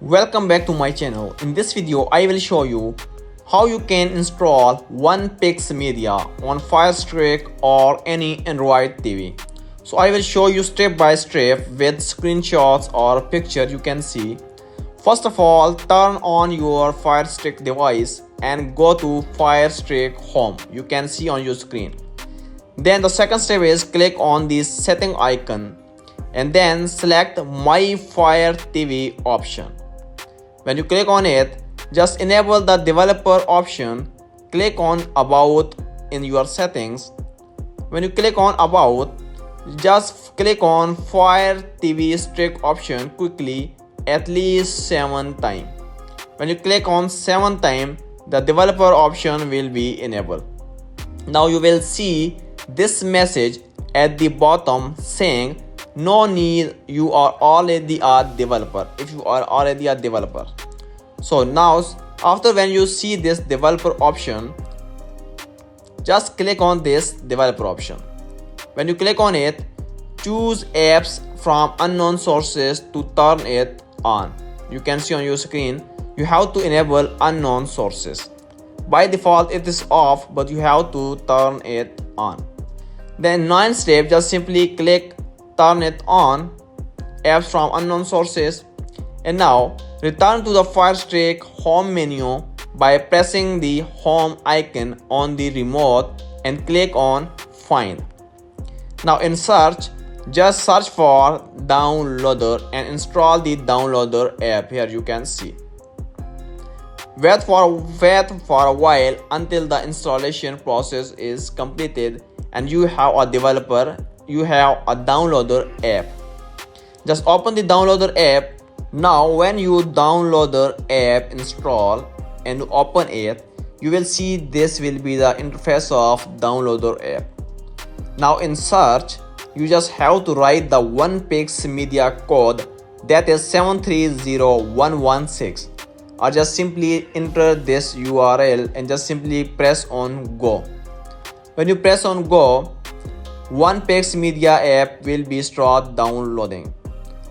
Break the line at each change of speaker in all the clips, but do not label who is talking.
Welcome back to my channel. In this video, I will show you how you can install one-pix media on Firestick or any Android TV. So I will show you step by step with screenshots or picture you can see. First of all, turn on your Firestick device and go to Firestick Home. You can see on your screen. Then the second step is click on this setting icon and then select My Fire TV option. When you click on it, just enable the developer option. Click on About in your settings. When you click on About, just click on Fire TV Stick option quickly at least 7 times. When you click on 7 times, the developer option will be enabled. Now you will see this message at the bottom saying no need, you are already a developer. If you are already a developer, so now after when you see this developer option, just click on this developer option. When you click on it, choose apps from unknown sources to turn it on. You can see on your screen you have to enable unknown sources. By default it is off, but you have to turn it on. Then 9th step, just simply click turn it on, apps from unknown sources. And now return to the Firestick home menu by pressing the home icon on the remote and click on find. Now in search, just search for downloader and install the downloader app. Here you can see. Wait for a while until the installation process is completed and you have a downloader app. Just open the downloader app. Now when you downloader app install and open it, you will see this will be the interface of downloader app. Now in search, you just have to write the one-pix media code, that is 730116, or just simply enter this URL and just simply press on go. When you press on go, one-pix media app will be start downloading.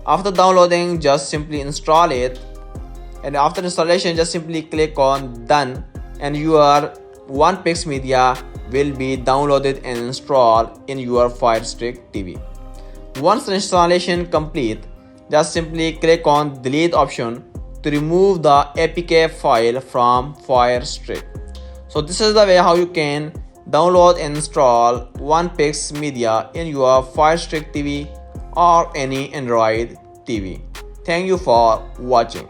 After downloading, just simply install it, and after installation just simply click on done and your one-pix media will be downloaded and installed in your Firestick TV. Once the installation complete, just simply click on delete option to remove the APK file from Firestick. So this is the way how you can download and install one-pix media in your Firestick TV or any Android TV. Thank you for watching.